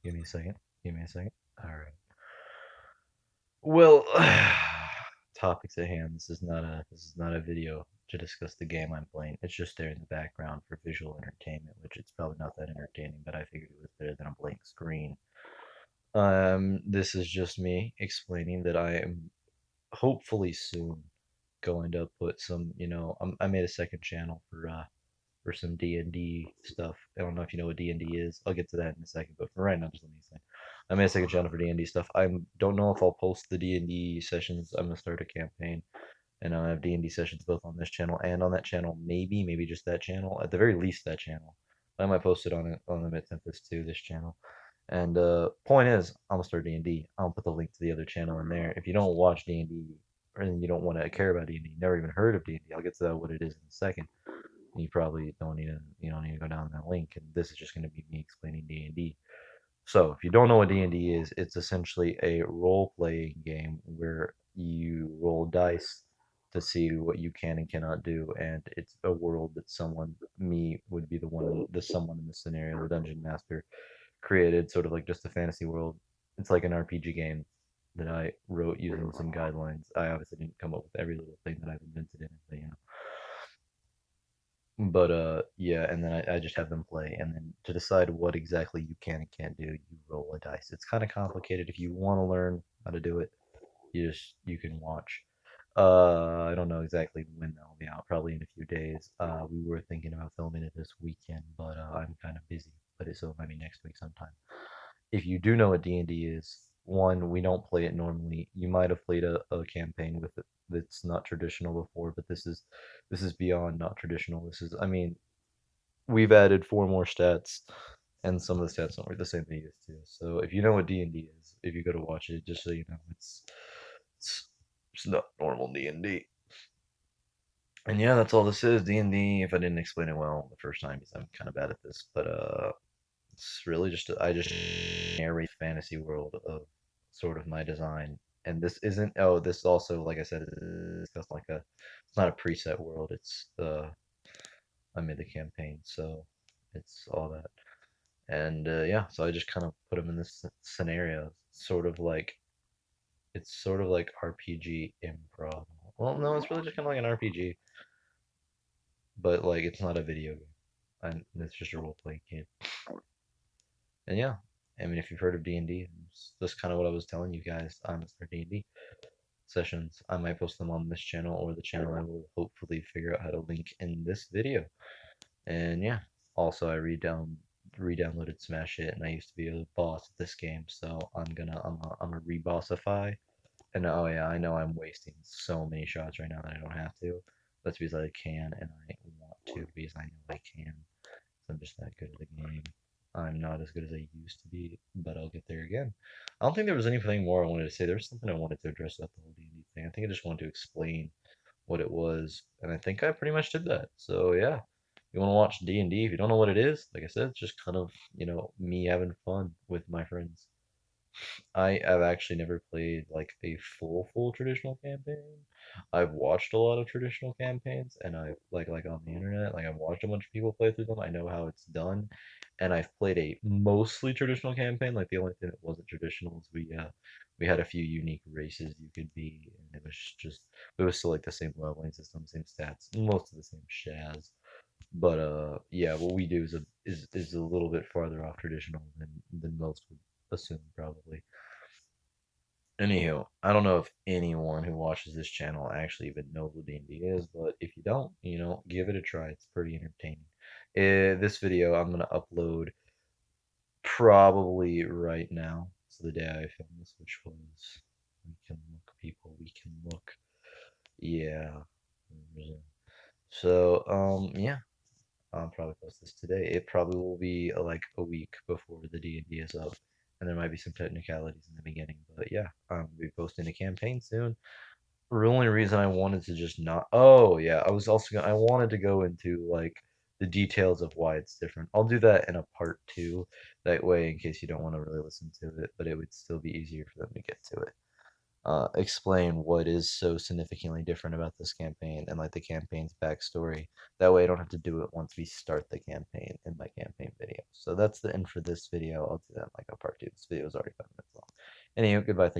Give me a second. Give me a second. All right. Well, topics at hand. This is not a video to discuss the game I'm playing. It's just there in the background for visual entertainment, which it's probably not that entertaining, but I figured it was better than a blank screen. This is just me explaining that I am hopefully soon going to put some, I made a second channel for some D&D stuff. I don't know if you know what D&D is. I'll get to that in a second, but for right now, just let me say. I made a second channel for D&D stuff. I don't know if I'll post the D&D sessions. I'm gonna start a campaign, and I'll have D&D sessions both on this channel and on that channel. Maybe just that channel. At the very least, that channel. I might post it on the Mid Tempest too. This channel. And point is, I'm gonna start D&D. I'll put the link to the other channel in there. If you don't watch D&D or you don't want to care about D&D, never even heard of D&D, I'll get to that what it is in a second. You probably don't need to go down that link, and this is just going to be me explaining D&D. So if you don't know what D&D is, it's essentially a role-playing game where you roll dice to see what you can and cannot do, and it's a world that me would be the someone in the scenario, the dungeon master, created, sort of like just a fantasy world. It's like an RPG game that I wrote using some guidelines. I obviously didn't come up with every little thing that I've invented in it, but yeah, and then I just have them play, and then to decide what exactly you can and can't do, you roll a dice. It's kind of complicated. If you want to learn how to do it, you can watch. I don't know exactly when that'll be out. Probably in a few days. We were thinking about filming it this weekend, but I'm kind of busy. So it might be next week sometime. If you do know what D&D is, one, we don't play it normally. You might have played a campaign with it that's not traditional before, but this is beyond not traditional. I mean, we've added four more stats, and some of the stats don't work the same they used to. So if you know what D&D is, if you go to watch it, just so you know, it's, it's not normal D&D. And yeah, that's all this is D&D. If I didn't explain it well the first time, because I'm kind of bad at this, but it's really just I just narrate fantasy world of sort of my design. And this isn't. Oh, this also, like I said, is just like a. It's not a preset world. It's I made the campaign, so it's all that. And yeah, so I just kind of put them in this scenario, sort of like RPG improv. Well, no, it's really just kind of like an RPG, but like it's not a video game, and it's just a role playing game. And yeah, I mean, if you've heard of D&D, that's kind of what I was telling you guys on Mr. D&D sessions. I might post them on this channel or the channel I will hopefully figure out how to link in this video. And yeah, also I re-downloaded Smash It, and I used to be a boss at this game, so I'm a rebossify. And oh yeah, I know I'm wasting so many shots right now that I don't have to. That's because I can and I want to because I know I can. I'm just that good at the game. I'm not as good as I used to be, but I'll get there again. I don't think there was anything more I wanted to say. There was something I wanted to address about the whole D&D thing. I think I just wanted to explain what it was, and I think I pretty much did that. So yeah, you want to watch D&D if you don't know what it is, like I said, it's just kind of me having fun with my friends. I have actually never played like a full traditional campaign. I've watched a lot of traditional campaigns, and I like on the internet, like I've watched a bunch of people play through them. I know how it's done, and I've played a mostly traditional campaign. Like the only thing that wasn't traditional is we had a few unique races you could be, and it was still like the same leveling system, same stats, most of the same shaz. But yeah, what we do is a little bit farther off traditional than most would assume probably. Anywho, I don't know if anyone who watches this channel actually even knows what D&D is, but if you don't, give it a try. It's pretty entertaining. This video I'm gonna upload probably right now. So the day I filmed this, which was, we can look, people, we can look. Yeah. So yeah, I'll probably post this today. It probably will be like a week before the D&D is up, and there might be some technicalities in the beginning. But yeah, I'll be posting a campaign soon. The only reason I wanted to just not. Oh yeah, I was also I wanted to go into like the details of why it's different. I'll do that in a part two. That way, in case you don't want to really listen to it, but it would still be easier for them to get to it. Explain what is so significantly different about this campaign and like the campaign's backstory. That way I don't have to do it once we start the campaign in my campaign video. So that's the end for this video. I'll do that in like a part two. This video is already 5 minutes long. Anyway, goodbye. Thank you.